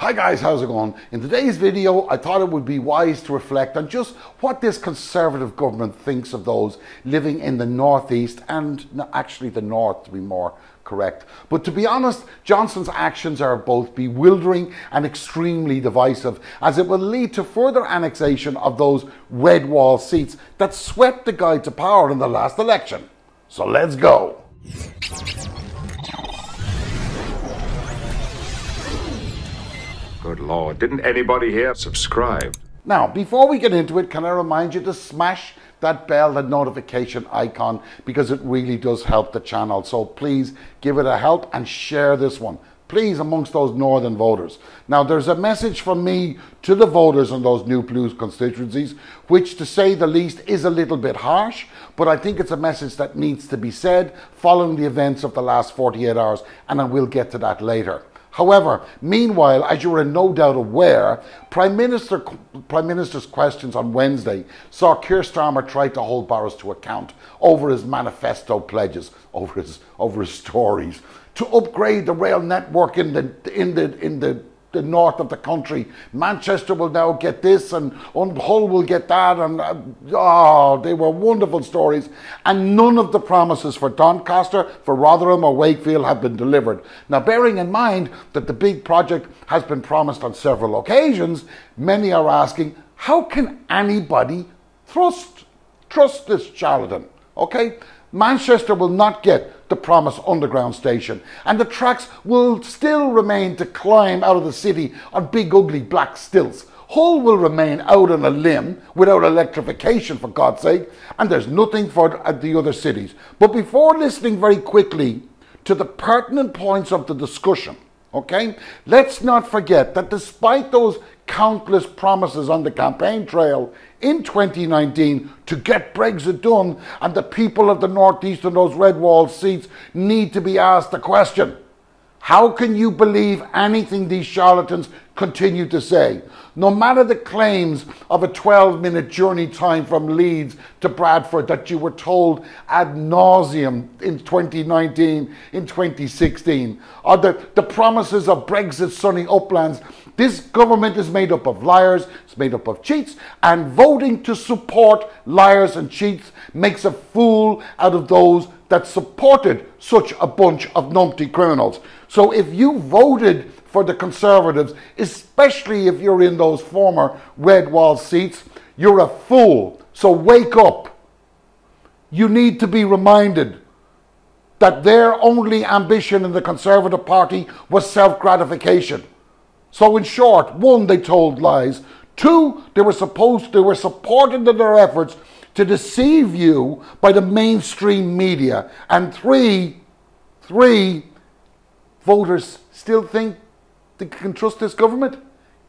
Hi guys, how's it going? In today's video, I thought it would be wise to reflect on just what this Conservative government thinks of those living in the northeast and actually the north, to be more correct. But to be honest, Johnson's actions are both bewildering and extremely divisive, as it will lead to further annexation of those red wall seats that swept the guy to power in the last election. So let's go. Good Lord, didn't anybody here subscribe? Now, before we get into it, can I remind you to smash that bell, that notification icon, because it really does help the channel. So please give it a help and share this one, please, amongst those northern voters. Now, there's a message from me to the voters in those new Blues constituencies, which, to say the least, is a little bit harsh, but I think it's a message that needs to be said following the events of the last 48 hours, and I will get to that later. However, meanwhile, as you are no doubt aware, Prime Minister's questions on Wednesday saw Keir Starmer try to hold Boris to account over his manifesto pledges, over his stories, to upgrade the rail network in the north of the country. Manchester will now get this, and Hull will get that, and they were wonderful stories. And none of the promises for Doncaster, for Rotherham or Wakefield have been delivered. Now, bearing in mind that the big project has been promised on several occasions, many are asking, how can anybody trust this charlatan? Okay? Manchester will not get the promised underground station, and the tracks will still remain to climb out of the city on big ugly black stilts. Hull will remain out on a limb without electrification, for God's sake, and there's nothing for the other cities. But before listening very quickly to the pertinent points of the discussion, okay, let's not forget that despite those countless promises on the campaign trail in 2019 to get Brexit done, and the people of the northeast and those red wall seats need to be asked the question: how can you believe anything these charlatans continue to say? No matter the claims of a 12-minute journey time from Leeds to Bradford that you were told ad nauseum in 2019, in 2016, or the promises of Brexit sunny uplands, this government is made up of liars, it's made up of cheats, and voting to support liars and cheats makes a fool out of those that supported such a bunch of numpty criminals. So if you voted for the Conservatives, especially if you're in those former red wall seats, you're a fool. So wake up. You need to be reminded that their only ambition in the Conservative Party was self-gratification. So in short, one, they told lies. Two, they were supported in their efforts to deceive you by the mainstream media. And three, voters still think they can trust this government?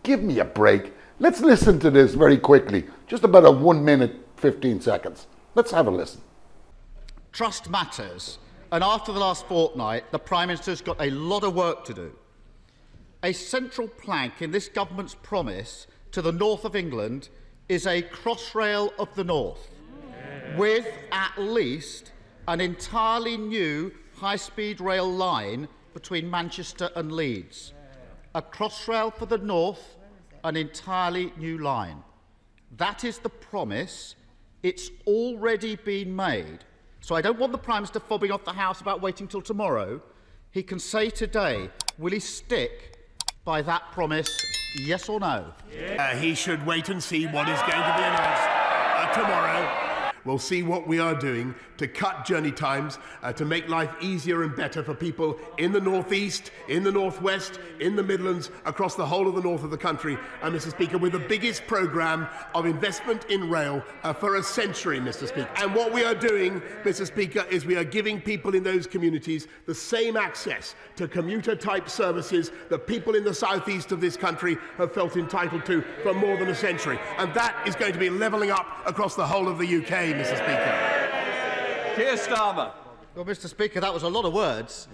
Give me a break. Let's listen to this very quickly. Just about a 1 minute, 15 seconds. Let's have a listen. Trust matters. And after the last fortnight, the Prime Minister's got a lot of work to do. A central plank in this government's promise to the north of England is a crossrail of the north, with at least an entirely new high-speed rail line between Manchester and Leeds. A crossrail for the north, an entirely new line. That is the promise. It's already been made. So I don't want the Prime Minister fobbing off the House about waiting till tomorrow. He can say today, will he stick by that promise, yes or no? He should wait and see what is going to be announced tomorrow. We'll see what we are doing to cut journey times, to make life easier and better for people in the northeast, in the northwest, in the Midlands, across the whole of the north of the country. And Mr. Speaker, with the biggest programme of investment in rail for a century, Mr. Speaker. And what we are doing, Mr. Speaker, is we are giving people in those communities the same access to commuter-type services that people in the southeast of this country have felt entitled to for more than a century. And that is going to be levelling up across the whole of the UK, Mr. Speaker. Keir Starmer. Well, Mr. Speaker, that was a lot of words.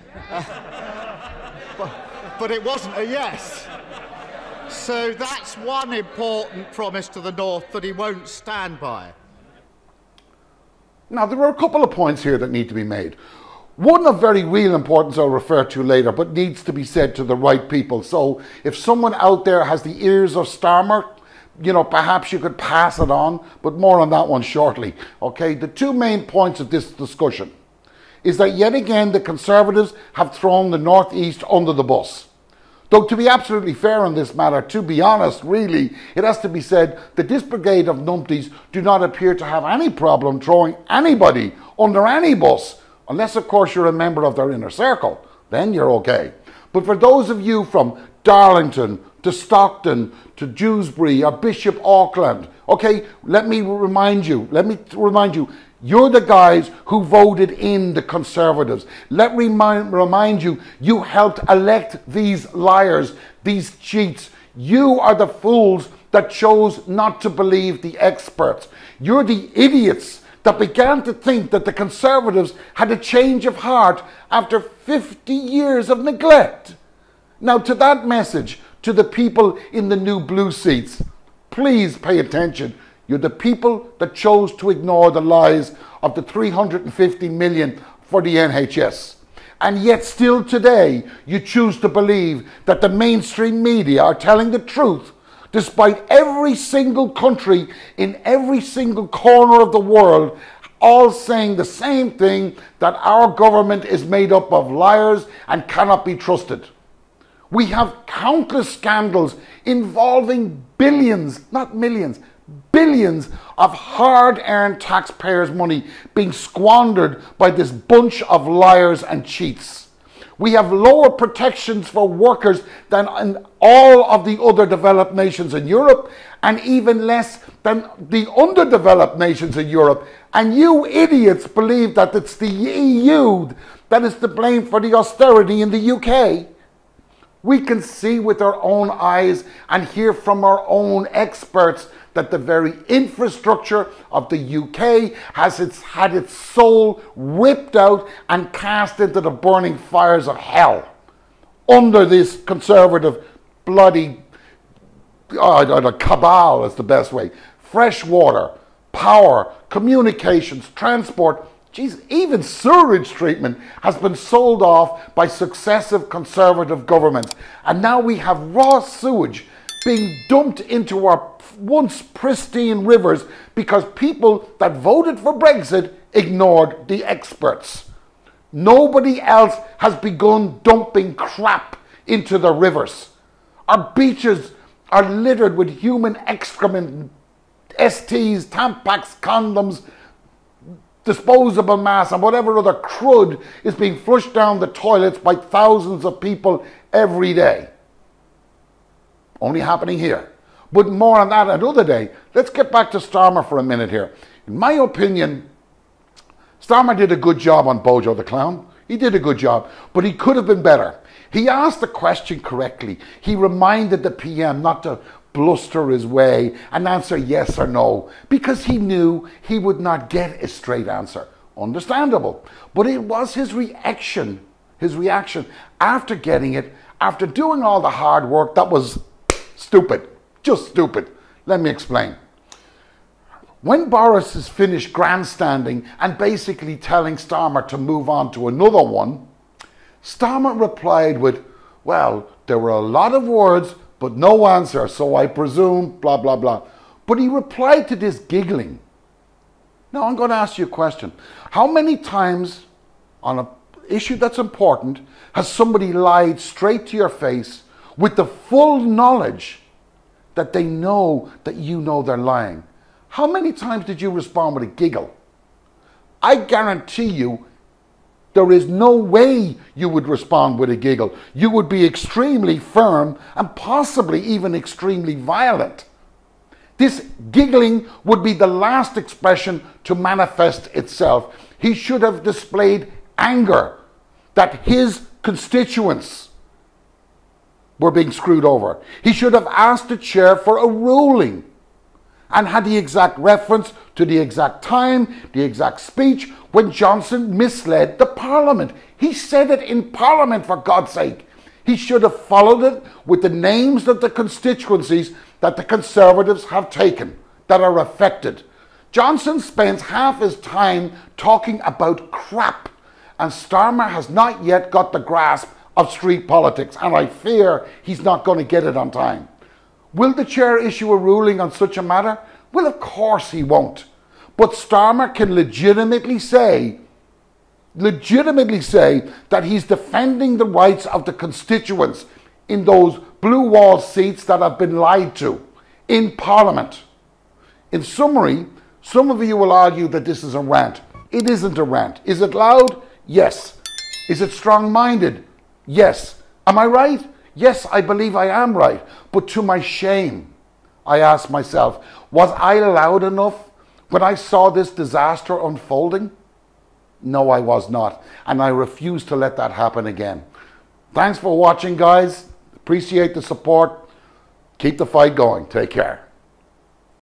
But it wasn't a yes. So that's one important promise to the north that he won't stand by. Now, there are a couple of points here that need to be made. One of very real importance I'll refer to later, but needs to be said to the right people. So if someone out there has the ears of Starmer, you know, perhaps you could pass it on, but more on that one shortly. Okay, the two main points of this discussion is that yet again the Conservatives have thrown the North East under the bus. Though to be absolutely fair on this matter, to be honest, really, it has to be said that this brigade of numpties do not appear to have any problem throwing anybody under any bus, unless of course you're a member of their inner circle. Then you're okay. But for those of you from Darlington to Stockton to Dewsbury or Bishop Auckland, okay, let me remind you, you're the guys who voted in the Conservatives. Let me remind you, you helped elect these liars, these cheats. You are the fools that chose not to believe the experts. You're the idiots that began to think that the Conservatives had a change of heart after 50 years of neglect. Now, to that message, to the people in the new blue seats, please pay attention. You're the people that chose to ignore the lies of the 350 million for the NHS. And yet still today, you choose to believe that the mainstream media are telling the truth, despite every single country in every single corner of the world all saying the same thing, that our government is made up of liars and cannot be trusted. We have countless scandals involving billions, not millions, billions of hard-earned taxpayers' money being squandered by this bunch of liars and cheats. We have lower protections for workers than in all of the other developed nations in Europe, and even less than the underdeveloped nations in Europe. And you idiots believe that it's the EU that is to blame for the austerity in the UK. We can see with our own eyes and hear from our own experts that the very infrastructure of the UK has had its soul ripped out and cast into the burning fires of hell under this Conservative bloody cabal is the best way. Fresh water, power, communications, transport, geez, even sewerage treatment has been sold off by successive Conservative governments. And now we have raw sewage being dumped into our once pristine rivers because people that voted for Brexit ignored the experts. Nobody else has begun dumping crap into the rivers. Our beaches are littered with human excrement, STs, Tampax, condoms, disposable masks, and whatever other crud is being flushed down the toilets by thousands of people every day. Only happening here. But more on that another day. Let's get back to Starmer for a minute here. In my opinion, Starmer did a good job on Bojo the Clown. He did a good job, but he could have been better. He asked the question correctly. He reminded the PM not to bluster his way and answer yes or no, because he knew he would not get a straight answer. Understandable. But it was his reaction after getting it, after doing all the hard work, that was stupid. Just stupid. Let me explain. When Boris is finished grandstanding and basically telling Starmer to move on to another one, Starmer replied with, well, there were a lot of words, but no answer, so I presume, blah, blah, blah. But he replied to this giggling. Now I'm going to ask you a question. How many times on an issue that's important has somebody lied straight to your face with the full knowledge that they know that you know they're lying? How many times did you respond with a giggle? I guarantee you there is no way you would respond with a giggle. You would be extremely firm and possibly even extremely violent. This giggling would be the last expression to manifest itself. He should have displayed anger that his constituents were being screwed over. He should have asked the chair for a ruling and had the exact reference to the exact time, the exact speech when Johnson misled the Parliament. He said it in Parliament, for God's sake. He should have followed it with the names of the constituencies that the Conservatives have taken, that are affected. Johnson spends half his time talking about crap And Starmer has not yet got the grasp of street politics, and I fear he's not going to get it on time. Will the chair issue a ruling on such a matter? Well, of course he won't. But Starmer can legitimately say that he's defending the rights of the constituents in those blue wall seats that have been lied to in Parliament. In summary, some of you will argue that this is a rant. It isn't a rant. Is it loud? Yes. Is it strong-minded? Yes. Am I right? Yes, I believe I am right. But to my shame, I ask myself, was I loud enough when I saw this disaster unfolding? No, I was not. And I refuse to let that happen again. Thanks for watching, guys. Appreciate the support. Keep the fight going. Take care.